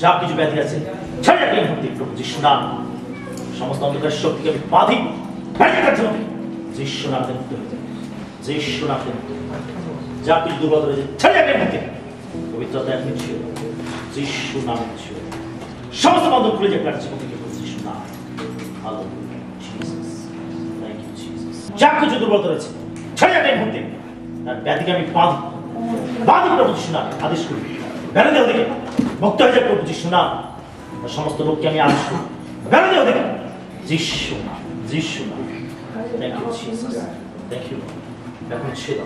যা কিছু ব্যাধি আছে ছেড়ে যাক এই মুহূর্তে প্রভু যিশু নাম। সমস্ত অন্ধকার শক্তিকে আমি বাঁধি যিশু নামে মুক্ত হয়ে যায়, যিশু নামে মুক্ত হয়ে যায়। যা কিছু দুর্বলতা রয়েছে ছেড়ে যাক এই মুহূর্তে পবিত্রতা এখন ছিল যিশু নামে ছিল সমস্ত বন্ধন খুলে যাক জীবন থেকে যিশু নাম। Hallelujah Jesus, thank you Jesus. যা কিছু দুর্বলতা রয়েছে ছেড়ে যাক এই মুহূর্তে তার ব্যাধিকে আমি বাঁধি প্রভু যিশু নামে আদেশ করি। বেড়ে দেও দেখে মুক্ত হয়ে যাক প্রভু যিশু নাম। সমস্ত রোগকে আমি আদেশ করি বেড়ে দেও দেখে যিশু নাম, যিশু নাম। Thank you Jesus, thank you. এখন ছিল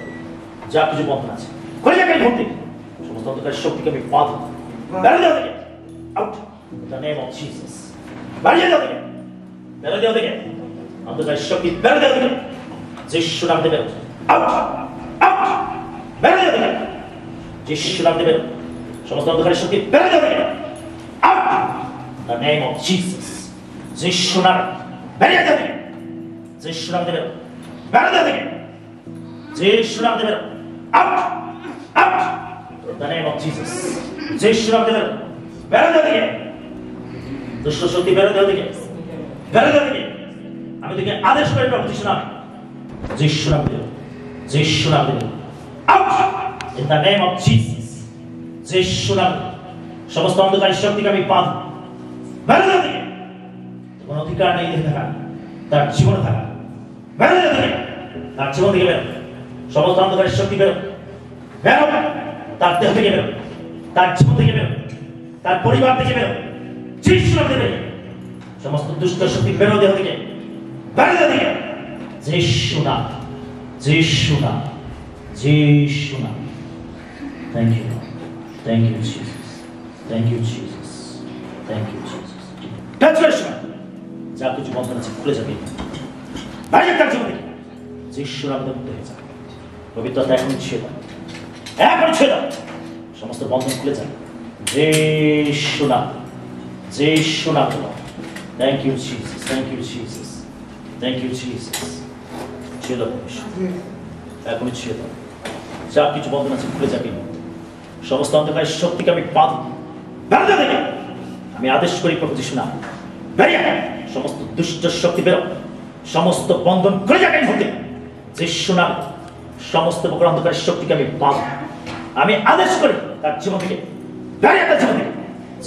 যা কিছু বন্ধন আছে খুলে যাক এই মুহূর্তে সমস্ত অন্ধকার শক্তিকে আমি বাঁধি বেড়ে দেও দেখে out in the name of Jesus. বেরিয়ে দেও দেখে, বেড়ে দেও দেখে অন্ধকার শক্তি বেড়ে দেও দেখে যিশু নাম দেবে আউট আউট বেড়ে দেও দেখে যিশু নাম দেবে সমস্ত অন্ধকার শক্তি বেড়ে দেও দেখে out in the name of Jesus. যিশু নাম বেরিয়ে দেও দেখে যিশু নাম দেবে বেড়ে দেও দেখে যিশু নাম দেবে out out in the name of Jesus. যিশু নাম দেবে বেড়ে দেও দেখে দুষ্ট শক্তি বেড়ে দেও দেখে বেড়ে দেও দেখে আমি তোকে আদেশ করে প্রভু যিশু নামে যিশু নাম দেবে যিশু নাম দেবে out in the name of Jesus. যিশু নাম সমস্ত অন্ধকার শক্তিকে আমি বাঁধ বেড়ে দেও দেখে কোনো অধিকার নেই দেখে থাকা তার জীবনে থাকা বেড়ে দেও দেখে তার জীবন থেকে বেরো সমস্ত অন্ধকার শক্তি বেরো বেরো তার দেহ থেকে বেরো তার জীবন থেকে বেরো তার পরিবার থেকে বেরো যিশু নাম দেবে সমস্ত দুষ্ট শক্তি বেরো দেহ থেকে বেড়ে দেও দেখে যিশু নাম, যিশু নাম, যিশু নাম। Thank you, thank you Jesus, thank you Jesus, thank you Jesus. Touch করার সময় যা কিছু বন্ধন আছে খুলে যাবে বাইরে তার জীবন থেকে যিশু নামে মুক্ত হয়ে যাবে। পবিত্রতা এখন ছিল এখন ছিল সমস্ত বন্ধন খুলে যাবে যিশু নাম, যিশু নাম। Thank you Jesus, thank you Jesus, thank you Jesus. ছিল এখন ছিল যা কিছু বন্ধন আছে খুলে যাবে সমস্ত অন্ধকার শক্তিকে আমি বাঁধি বেড়ে দেখে আমি আদেশ করি প্রভু যিশু নাম বেরিয়ে সমস্ত দুষ্ট শক্তি বেরো সমস্ত বন্ধন খুলে যাবে এই মুহূর্তে যিশু নাম। সমস্ত প্রকার অন্ধকার শক্তিকে আমি বাঁধি আমি আদেশ করি তার জীবন থেকে বেরিয়ে তার জীবন থেকে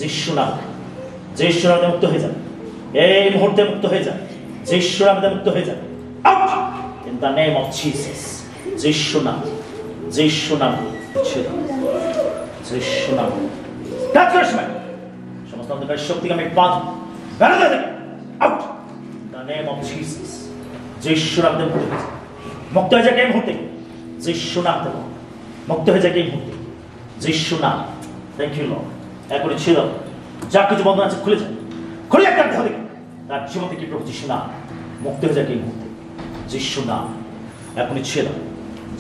যিশু নাম। যিশু নামে মুক্ত হয়ে যাবে এই মুহূর্তে মুক্ত হয়ে যাবে যিশু নামে মুক্ত হয়ে যাবে out in the name of Jesus. যিশু নাম, যিশু নাম, যিশু নাম। টাচ করার সময় সমস্ত অন্ধকার শক্তিকে আমি বাঁধি বেড়ে দেও দেখে out in the name of Jesus. যিশু নামে মুক্ত হয়ে যাবে মুক্ত হয়ে যাক এই মুহূর্তে যিশু নাম দেব মুক্ত হয়ে যাক এই মুহূর্তে যিশু নাম। Thank you Lord. এখনই ছিল যা কিছু বন্ধন আছে খুলে যাক খুলে যাক তার দেহ থেকে তার জীবন থেকে প্রভু যিশু নাম মুক্ত হয়ে যাক এই মুহূর্তে যিশু নাম। এখনই ছিল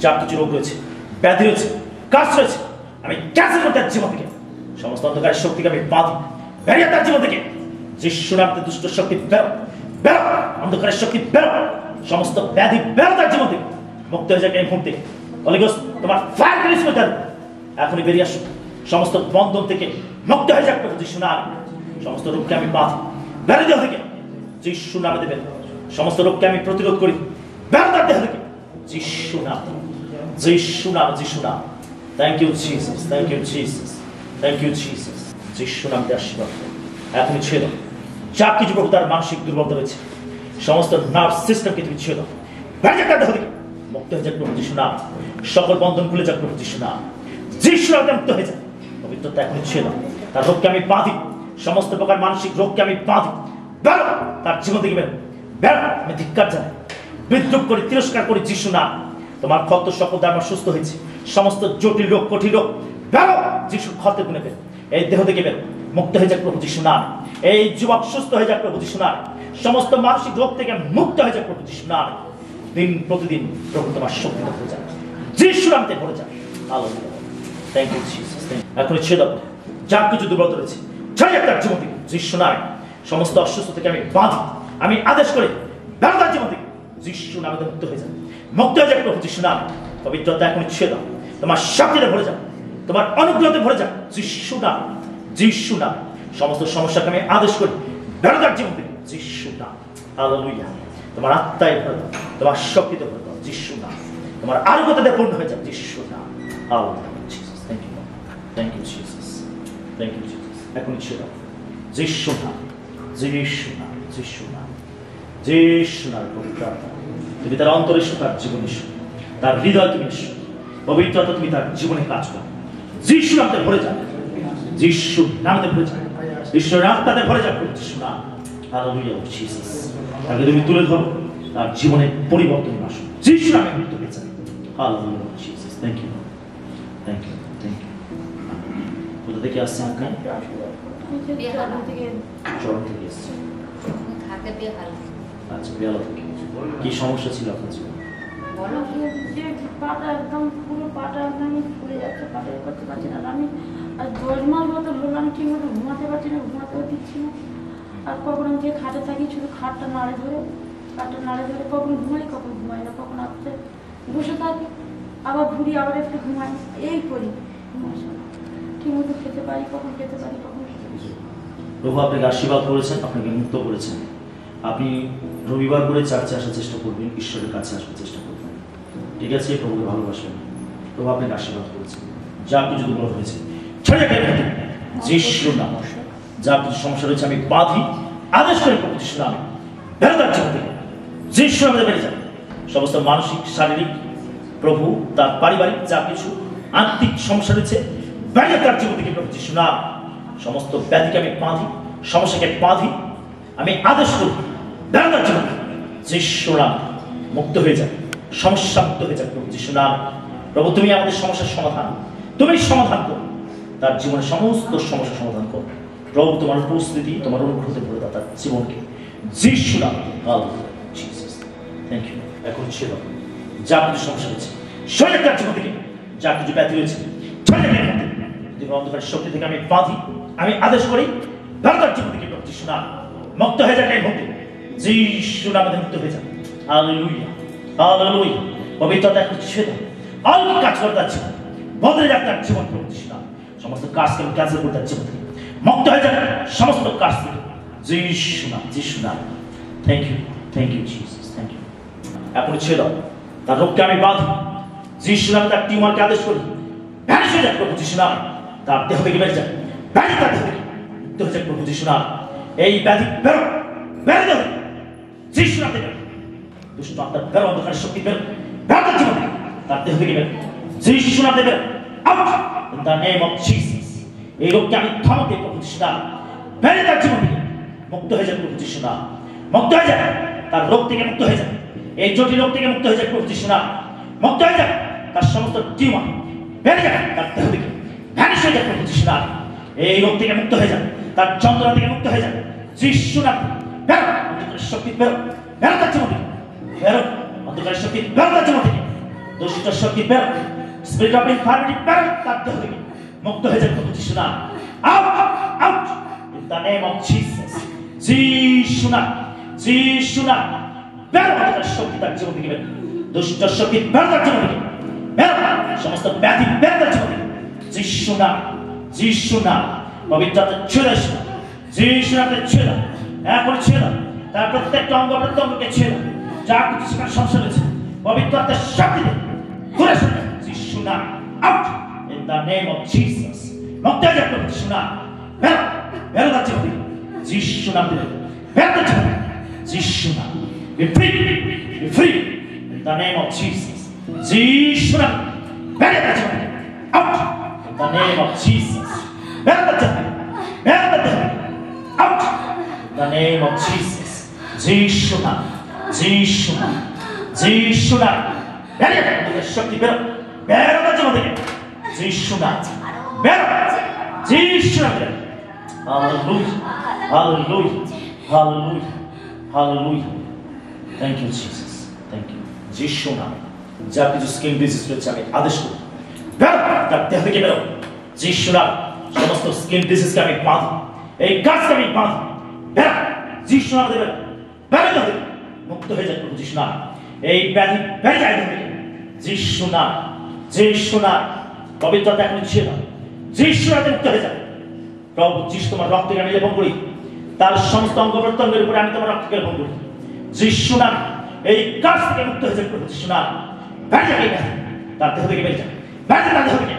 যা কিছু রোগ রয়েছে ব্যাধি রয়েছে কাজ রয়েছে আমি ক্যান্সেল করি তার জীবন থেকে সমস্ত অন্ধকার শক্তিকে আমি বাঁধি বেরিয়ে তার জীবন থেকে যিশু নামে দুষ্ট শক্তি বেরো বেরো অন্ধকারের শক্তি বেরো সমস্ত ব্যাধি বেরো তার জীবন থেকে মুক্ত হয়ে যাক এই মুহূর্তে। হলি গোস্ট তোমার ফায়ার রিলিজ করতে হবে এখনই বেরিয়ে আসো সমস্ত বন্ধন থেকে মুক্ত হয়ে যাক প্রভু যিশু নামে সমস্ত রোগকে আমি বাঁধি বেরো দেহ থেকে যিশু নামে দেবেন সমস্ত রোগকে আমি প্রতিরোধ করি বেরো তার দেহ থেকে যিশু নাম, যিশু নাম, যিশু নাম। Thank you Jesus, thank you Jesus, thank you Jesus. যিশু নামে আশীর্বাদ এখনই ছিল যা কিছু প্রভু তার মানসিক দুর্বলতা রয়েছে সমস্ত নার্ভ সিস্টেমকে তুমি ছিল বেড়ে যাক তার দেহ থেকে মুক্ত হয়ে যাক প্রভু যিশু নাম। সকল বন্ধন খুলে যাক প্রভু যিশু নাম। যিশু নামে মুক্ত হয়ে যাক পবিত্রতা এখনই ছিল তার রোগকে আমি বাঁধি সমস্ত প্রকার মানসিক রোগকে আমি বাঁধি বেরো তার জীবন থেকে বেরো বেরো আমি ধিক্কার জানাই বিদ্রুপ করি তিরস্কার করি যিশু নাম। তোমার ক্ষত সকল দ্বারা সুস্থ হয়েছে সমস্ত জটিল রোগ কঠিন রোগ বেরো যিশুর ক্ষতে গুণে বেরো এই দেহ থেকে বেরো মুক্ত হয়ে যাক প্রভু যিশু নাম। এই যুবক সুস্থ হয়ে যাক প্রভু যিশু নাম সমস্ত মানসিক রোগ থেকে মুক্ত হয়ে যাক প্রভু যিশু নাম। দিন প্রতিদিন প্রভু তোমার শক্তি হয়ে যাক যিশু নামে ভরে যাক। হালেলুয়া। Thank you Jesus. এখন ছেড়ে দাও যা কিছু দুর্বলতা রয়েছে ছেড়ে যাক তার জীবন থেকে যিশু নামে সমস্ত অসুস্থ থেকে আমি বাঁধি আমি আদেশ করি বেরো তার জীবন থেকে যিশু নামে মুক্ত হয়ে যাক মুক্ত হয়ে যাক প্রভু যিশু নামে। পবিত্রতা এখন ছেড়ে দাও তোমার শক্তিতে ভরে যাক তোমার অনুগ্রহতে ভরে যাক যিশু নাম, যিশু নাম। সমস্ত সমস্যাকে আমি আদেশ করি বেরো তার জীবন থেকে যিশু নাম। হালেলুয়া। তোমার আত্মায় ভরে দাও, তোমার শক্তিতে ভরে দাও যিশু নাম। তোমার আরোগ্যতাতে পূর্ণ হয়ে যাক যিশু নাম। Hallelujah. Jesus, thank you, thank you Jesus, thank you Jesus. এখন ছিল যিশু নাম, যিশু নাম, যিশু নাম, যিশু নাম। পবিত্র আত্মা তুমি তার অন্তরে এসো, তার জীবনে এসো, তার হৃদয় তুমি এসো। পবিত্র আত্মা তুমি তার জীবনে কাজ করো। যিশু নামে ভরে যাক, যিশু নামে ভরে যাক, ঈশ্বরের আত্মাতে ভরে যাক যিশু নাম। Hallelujah Jesus. তাকে তুমি তুলে ধরো, তার জীবনে পরিবর্তন আসো যিশু নামে মৃত্যু হয়ে যায়। Hallelujah Jesus. Thank you, thank you, thank you. কোথা থেকে আসছেন আপনি? চরম থেকে এসছেন। আচ্ছা, বেলা থেকে। কি সমস্যা ছিল আপনার জীবনে? পাটা একদম পুরো পাটা একদম ফুলে যাচ্ছে, পাটা করতে পারছি না। আমি আর 10 মাস মতো হলো আমি ঠিক মতো ঘুমাতে পারছি না, ঘুমাতেও দিচ্ছি না। আর কখন আমি যে খাটে থাকি শুধু খাটটা নাড়ে ধরে, কখন ঘুমাই কখন ঘুমাই না, কখন আপনি বসে থাকি আবার ঘুরি আবার একটু ঘুমাই, এই করি। ঠিক মতো খেতে পারি, কখন খেতে পারি কখন খেতে পারি। প্রভু আপনাকে আশীর্বাদ করেছেন, আপনাকে মুক্ত করেছেন। আপনি রবিবার করে চার্চে আসার চেষ্টা করবেন, ঈশ্বরের কাছে আসার চেষ্টা করবেন, ঠিক আছে? প্রভুকে ভালোবাসবেন। প্রভু আপনাকে আশীর্বাদ করেছেন। যা কিছু দুর্বল হয়েছে যিশু নাম, যা কিছু সমস্যা রয়েছে আমি বাঁধি, আদেশ করে প্রভু যিশু নামে বেরো তার জীবন থেকে যিশু নামে বেড়ে যান। সমস্ত মানসিক, শারীরিক, প্রভু তার পারিবারিক যা কিছু আত্মিক সমস্যা রয়েছে বেড়ে তার জীবন থেকে প্রভু যিশু নাম। সমস্ত ব্যাধিকে আমি বাঁধি, সমস্যাকে বাঁধি, আমি আদেশ করি বেরো তার জীবন থেকে যিশু নাম। মুক্ত হয়ে যান, সমস্যা মুক্ত হয়ে যাক প্রভু যিশু নাম। প্রভু তুমি আমাদের সমস্যার সমাধান, তুমি সমাধান করো, তার জীবনের সমস্ত সমস্যার সমাধান করো। প্রভু তোমার উপস্থিতি, তোমার অনুগ্রহতে ভরে দাও তার জীবনকে যিশু নামে। Hallelujah Jesus, thank you. এখন ছিল যা কিছু সমস্যা রয়েছে সরে তার জীবন থেকে, যা কিছু ব্যাধি রয়েছে অন্ধকারের শক্তি থেকে আমি বাঁধি, আমি আদেশ করি বেরো তার জীবন থেকে প্রভু যিশু নাম। মুক্ত হয়ে যাক এই মুক্তি যিশু নামে মুক্ত হয়ে যাক। Hallelujah, hallelujah. পবিত্রতা এখন ছেড়ে দাও, অলৌকিক কাজ করে তার জীবন, বদলে যাক তার জীবন প্রভু যিশু নাম। সমস্ত কাজকে আমি ক্যান্সেল করে তার জীবন থেকে মুক্ত হয়ে যাক সমস্ত কাজ থেকে যিশু নাম, যিশু নাম। Thank you, thank you Jesus, thank you. এখন ছেড়ে দাও, তার রোগকে আমি বাঁধি যিশু নামে, তার টিউমারকে আদেশ করি ভ্যানিশ হয়ে যাক প্রভু যিশু নাম। তার দেহ থেকে বেড়ে যাক, ব্যাধি তার দেহ থেকে মুক্ত হয়ে যাক প্রভু যিশু নাম। এই ব্যাধি বেরো, বেরো দেহ যিশু নামে বেরো। দুষ্ট আত্মার বেরো, অন্ধকারের শক্তি বেরো, বেরো তার জীবন থেকে, তার দেহ থেকে বেরো যিশু নামে বেরো। Out in the name of Jesus. এই রোগকে আমি থামাতে প্রভু যিশু নাম। বেরো তার জীবন থেকে, মুক্ত হয়ে যাক প্রভু যিশু নাম। মুক্ত হয়ে যাক, তার রোগ থেকে মুক্ত হয়ে যাক, এই জটিল রোগ থেকে মুক্ত হয়ে যাক প্রভু যিশু নাম। মুক্ত হয়ে যাক তার সমস্ত টিউমার, বেড়ে যাক তার দেহ থেকে, ভ্যানিশ হয়ে যাক প্রভু যিশু নাম। এই রোগ থেকে মুক্ত হয়ে যাক, তার যন্ত্রণা থেকে মুক্ত হয়ে যাক যিশু নাম। বেরো অন্ধকারের শক্তি, বেরো, বেরো তার জীবন থেকে, বেরো অন্ধকারের শক্তি, বেরো তার জীবন থেকে, দূষিত শক্তি বেরো, স্পিরিট অফ ইনফার্মিটি বেরো তার দেহ থেকে, মুক্ত হয়ে যাক প্রভু যিশু নাম। Out, out in the name of Jesus. যিশু নাম, যিশু নাম। বেরো অন্ধকারের শক্তি তার জীবন থেকে, বেরো দুষ্ট শক্তি বেরো তার জীবন থেকে, বেরো সমস্ত ব্যাধি বেরো তার জীবন থেকে যিশু নাম, যিশু নাম। পবিত্রতা ছেড়ে এসো, যিশু নামে ছেড়ে দাও, এখন ছেড়ে দাও তার প্রত্যেকটা অঙ্গ প্রত্যঙ্গকে ছেড়ে দাও, যা কিছু সেখানে সমস্যা রয়েছে পবিত্রতার শক্তিতে ঘুরে সরে যিশু নাম। Out in the name of Jesus. মুক্ত হয়ে যাক প্রভু যিশু নাম। বেরো, বেরো তার জীবন থেকে যিশু নাম থেকে, বেরো তার জীবন থেকে যিশু নাম। Be free, be free in the name of Jesus. যিশু নাম। বেরো তার জীবন থেকে, out in the name of Jesus. বেরো তার জীবন থেকে, বেরো তার জীবন থেকে, out in the name of Jesus. যিশু নাম, যিশু নাম, যিশু নাম। বেরো তার শক্তি, বেরো, বেরো তার জীবন থেকে যিশু নাম। বেরো যিশু নাম। Hallelujah, hallelujah, hallelujah, hallelujah. Thank you Jesus, thank you. যিশু নাম। যা কিছু স্কিন ডিজিজ রয়েছে আমি আদেশ করি বেরো তার দেহ থেকে, বেরো যিশু নাম। সমস্ত স্কিন ডিজিজকে আমি বাঁধি, এই গাছকে আমি বাঁধি, বেরো যিশু নাম। বেরো, বেরো দেহ থেকে, মুক্ত হয়ে যাক প্রভু যিশু নাম। এই ব্যাধি বেড়ে যায় দেহ থেকে যিশু নাম, যিশু নাম। পবিত্রতা এখন ছিল যিশু নামে মুক্ত হয়ে যাবে। প্রভু যিশু তোমার রক্তকে আমি লেপন করি, তার সমস্ত অঙ্গ প্রত্যঙ্গের উপরে আমি তোমার রক্তকে লেপন করি। যিশু নামে এই কাজ থেকে মুক্ত হয়ে যাবে। প্রভু যিশু নামে বেড়ে যাবে, তার দেহ থেকে বেড়ে যাবে, বেড়ে তার দেহ থেকে,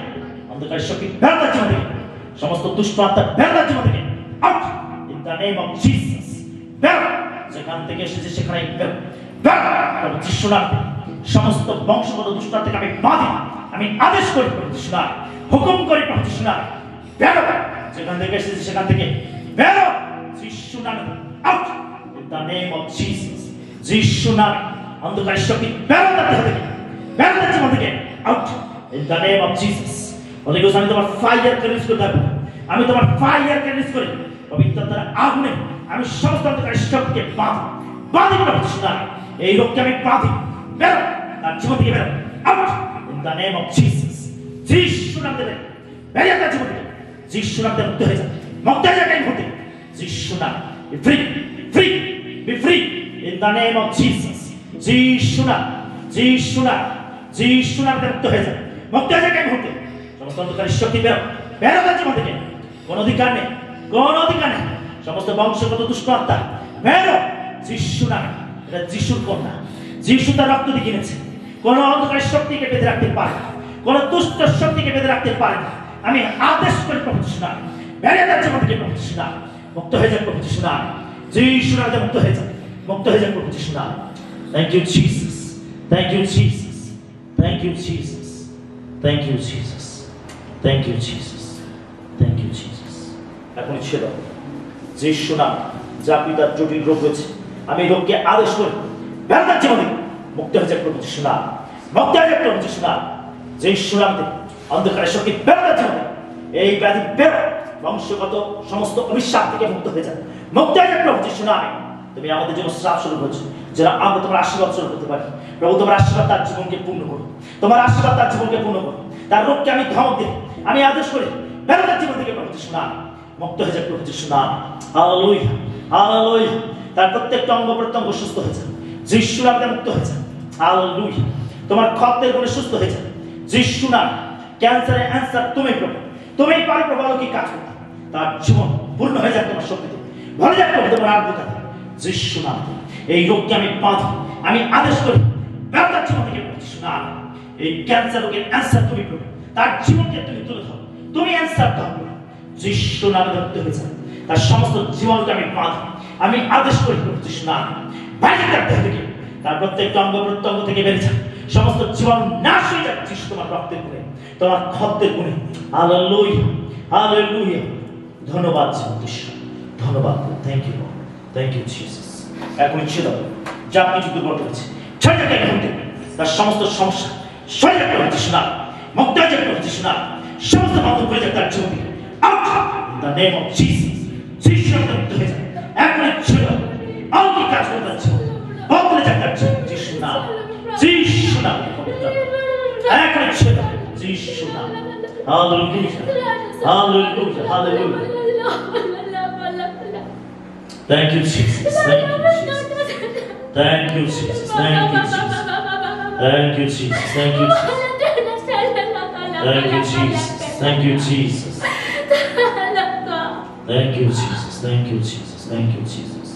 অন্ধকারের শক্তি বেড়ে তার জীবন থেকে, সমস্ত দুষ্ট আত্মা বেড়ে তার জীবন থেকে। Out in the name of Jesus. বেরো, যেখান থেকে এসেছে সেখানে বেরো, বেরো। প্রভু যিশু নামে সমস্ত বংশগত দুষ্ট আত্মাকে আমি বাঁধি, আমি আদেশ করি প্রভু যিশু নামে, হুকুম করি প্রভু যিশু নামে, বেরো, যেখান থেকে এসেছে সেখান থেকে বেরো, যিশু নামে। Out in the name of Jesus. যিশু নামে অন্ধকারের শক্তি বেরো তার দেহ থেকে, বেরো তার জীবন থেকে। Out in the name of Jesus. Holy ghost, আমি তোমার ফায়ারকে রিলিজ করে দেব, আমি তোমার ফায়ারকে রিলিজ করি। পবিত্রতার আগুনে আমি সমস্ত অন্ধকারের শক্তিকে বাঁধি প্রভু যিশু নামে। এই রোগকে আমি বাঁধি, বেরো তার জীবন থেকে, বেরো। Out in the name of Jesus. যিশু নামে দেবে, বেরিয়ে তার জীবন থেকে। যিশু নামে মুক্ত হয়ে যাবে, মুক্ত হয়ে যাবে এই মুহূর্তে। যিশু নামে be free, free, be free in the name of Jesus. যিশু নামে, যিশু নামে, যিশু নামে মুক্ত হয়ে যাবে, মুক্ত হয়ে যাবে এই মুহূর্তে। সমস্ত অন্ধকারের শক্তি বেরো, বেরো তার জীবন থেকে। কোন অধিকার নেই, কোন অধিকার নেই। সমস্ত বংশগত দুষ্ট আত্মা বেরো, যিশু নামে। এটা যিশুর কন্যা, যিশু তার রক্ত দিয়ে কিনেছে। কোন অন্ধকারের শক্তিকে বেঁধে রাখতে পারে না, কোন দুষ্ট শক্তিকে বেঁধে রাখতে পারে না। আমি আদেশ করি প্রভু যিশু নামে, বেরিয়ে তার জীবন থেকে প্রভু যিশু নামে, মুক্ত হয়ে যাবে প্রভু যিশু নামে। যিশু নামে মুক্ত হয়ে যাবে, মুক্ত হয়ে যাবে প্রভু যিশু নামে। Thank you Jesus, thank you Jesus, thank you Jesus, thank you Jesus, thank you Jesus, thank you Jesus. এখন ছিল যিশু নামে যা পিতার জটিল রোগ রয়েছে, আমি এই রোগকে আদেশ করি বেরো তার জীবন থেকে, মুক্ত হয়ে যাবে প্রভু যিশু নামে, মুক্ত হয়ে যাবে প্রভু যিশু নামে। যিশু নামে অন্ধকারের শক্তি বেরো তার জীবন থেকে, এই ব্যাধি বেরো, বংশগত সমস্ত অভিশাপ থেকে মুক্ত হয়ে যাবে, মুক্ত হয়ে যাবে প্রভু যিশু নামে। তুমি আমাদের জন্য শ্রাপ শুরু করছো, যেন আমরা তোমার আশীর্বাদ শুরু করতে পারি। প্রভু তোমার আশীর্বাদ তার জীবনকে পূর্ণ করো, তোমার আশীর্বাদ তার জীবনকে পূর্ণ করো। তার রোগকে আমি ধমক দিই, আমি আদেশ করি বেরো তার জীবন থেকে প্রভু যিশু নামে, মুক্ত হয়ে যাবে প্রভু যিশু নামে। Hallelujah, hallelujah. তার প্রত্যেকটা অঙ্গ প্রত্যঙ্গ সুস্থ হয়ে যাবে, যিশু নামে মুক্ত হয়ে যাবে। হালেলুয়া। তোমার ক্ষতের গুণে সুস্থ হয়ে যাবে, যিশু নামে। ক্যান্সারের অ্যান্সার তুমি প্রভু, তুমি পারো প্রভু অলৌকিক কাজ করতে। তার জীবন পূর্ণ হয়ে যাবে তোমার শক্তিতে, ভরে যাবে প্রভু তোমার আত্মতাতে। যিশু নামে এই রোগকে আমি বাঁধি, আমি আদেশ করি বেরো তার জীবন থেকে প্রভু যিশু নামে। এই ক্যান্সার রোগের অ্যান্সার তুমি প্রভু, তার জীবনকে তুমি তুলে ধরো, তুমি অ্যান্সার দাও প্রভু। যিশু নামে মুক্ত হয়ে যাবে, তার সমস্ত জীবনকে আমি বাঁধি, আমি আদেশ করি প্রভু যিশু নামে বাইরে তার দেহ থেকে, তার প্রত্যেকটা অঙ্গ প্রত্যঙ্গ থেকে বেরিয়ে যাবে, সমস্ত জীবন নাশ হয়ে যাবে যিশু তোমার রক্তের গুণে, তোমার ক্ষতের গুণে। Hallelujah, hallelujah. ধন্যবাদ যিশু, ধন্যবাদ। Thank you, thank you Jesus. এখন ছিল যা কিছু দুর্বল হয়েছে ছেড়ে যাবে এই মুহূর্তে, তার সমস্ত সমস্যা সরে যাবে প্রভু যিশু নামে, মুক্ত হয়ে যাবে প্রভু যিশু নামে। সমস্ত বন্ধ করে যাবে তার জীবন থেকে। Out in the name of Jesus. যিশু নামে মুক্ত হয়ে যাবে। এখন ছিল অলৌকিক কাজ করে তার জীবন বদলে যাবে তার জীবন, যিশু নামে, যিশু নামে। এখন ছিল যিশু নামে। Hallelujah, hallelujah, hallelujah. Thank you, Jesus. Thank you, Jesus. Thank you, Jesus. Thank you, Jesus. Thank you, Jesus. Thank you, Jesus. Thank you, Jesus. Thank you, Jesus. Thank you, Jesus. Thank you, Jesus. Thank you, Jesus.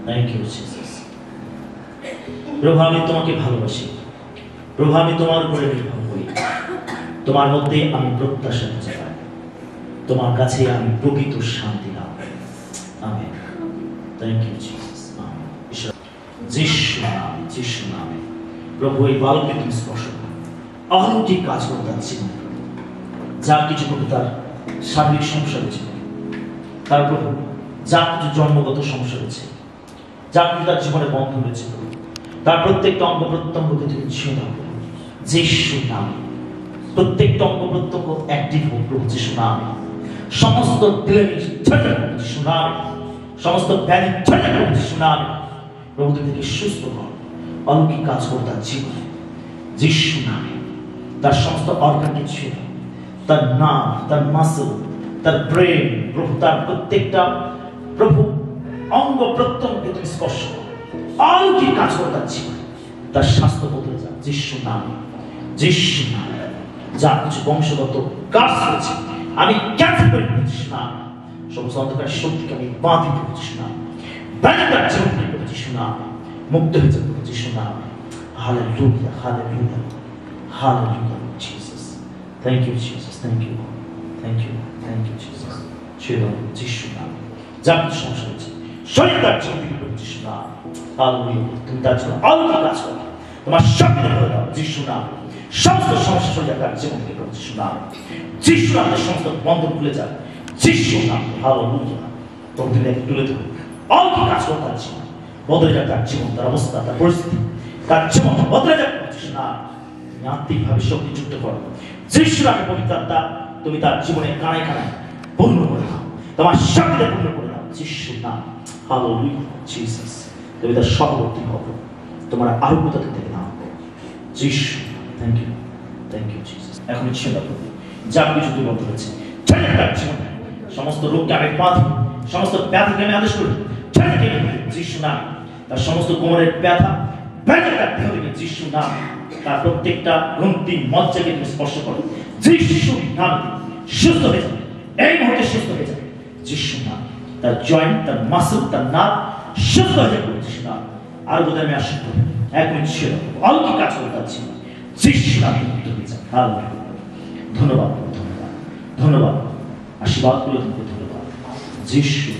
Thank you, Jesus. প্রভু আমি তোমাকে ভালোবাসি, প্রভু আমি তোমার উপরে নির্ভর করি, তোমার মধ্যে আমি প্রত্যাশা খুঁজে পাই, তোমার কাছে আমি প্রকৃত শান্তি লাভ করি। Amen. Thank you, Jesus. Amen. যিশু নামে, যিশু নামে প্রভু এই বালককে তুমি স্পর্শ করো, অলৌকিক কাজ করো তার জীবনে। যা কিছু প্রভু তার শারীরিক সমস্যা রয়েছে, তার প্রভু যা কিছু জন্মগত সমস্যা রয়েছে, যা কিছু তার জীবনে বন্ধ রয়েছে, তার প্রত্যেকটা অঙ্গ প্রত্যঙ্গকে তুমি ছুঁয়ে দাও যিশু নামে। প্রত্যেকটা অঙ্গ প্রত্যঙ্গ অ্যাক্টিভ হোক প্রভু যিশু নামে। সমস্ত ব্লেমিশ ছেড়ে যাবে প্রভু যিশু নামে, সমস্ত ব্যাধি ছেড়ে যাবে প্রভু যিশু নামে। প্রভু তুমি থেকে সুস্থ কর, অলৌকিক কাজ কর তার জীবনে যিশু নামে। তার সমস্ত অর্গানকে ছুঁয়ে দাও, তার নাম, তার মাসল, তার ব্রেন, প্রভু তার প্রত্যেকটা প্রভু অঙ্গ প্রত্যঙ্গকে তুমি স্পর্শ করো, অলৌকিক কাজ কর তার জীবনে। তার স্বাস্থ্য বদলে যাক যিশু নামে, যিশু নামে। যা কিছু বংশগত কাজ রয়েছে আমি ক্যান্সেল করে দিচ্ছি না। সমস্ত অন্ধকার শক্তিকে আমি বাঁধি করছি না। ব্যাটার জীবন থেকে করেছিস না, মুক্ত হয়ে যাবে করেছিস না। Hallelujah, hallelujah, hallelujah, Jesus. Thank you Jesus, thank you, thank you, thank you Jesus. ছিল যিশু নাম। যা কিছু সমস্যা হয়েছে শরীর তার জীবন থেকে করেছিস না। হালেলুয়া, তুমি তার জন্য আলোকিত কাজ করো। তোমার শক্তি করে দাও যিশু নাম। সমস্ত সমস্যা সরে যাক তার জীবন থেকে করেছিস না। যিশু নামে সমস্ত বন্ধন খুলে যাক যিশু নাম। হালেলুয়া, তোর দিলে তুলে ধরো অলৌকিক কাজ করো তার জীবন। বদলে যাক তার জীবন, তার অবস্থা, তার পরিস্থিতি, তার জীবন বদলে যাক করছিস না। তুমি আত্মিকভাবে শক্তিযুক্ত করো যিশু নামে। পবিত্র আত্মা তুমি তার জীবনে কানায় কানায় পূর্ণ করে দাও, তোমার শক্তিতে পূর্ণ করে দাও যিশু নাম। Hallelujah, Jesus. তুমি তার সহবর্তী হবো, তোমার আরোগ্যতা থেকে নাও যিশু। Thank you, thank you Jesus. এখন ইচ্ছে দাও যা কিছু দুর্বল হয়েছে ছেড়ে তার জীবনে সমস্ত রোগকে আমি বাঁধি, সমস্ত ব্যাধিকে আমি আদেশ করি ছেড়ে গেলে যিশু নাম। তার সমস্ত কোমরের ব্যথা ব্যাধি তার দেহ থেকে যিশু নাম। তার প্রত্যেকটা গ্রন্থি মজ্জাকে তুমি স্পর্শ করো যিশু নাম। সুস্থ হয়ে যাবে, এই মুহূর্তে সুস্থ হয়ে যাবে যিশু নাম। তার জয়েন্ট, তার মাসল, তার নার্ভ সুস্থ হয়ে যাবে যিশু নাম। আর বোধহয় আমি আসি এক মিনিট ছিল অলৌকিক কাজ করে যাচ্ছি যিশু নামে মুক্ত হয়ে যাবে। হালেলুয়া, ধন্যবাদ, ধন্যবাদ, ধন্যবাদ। আশীর্বাদ করে তোমাকে ধন্যবাদ যিশু।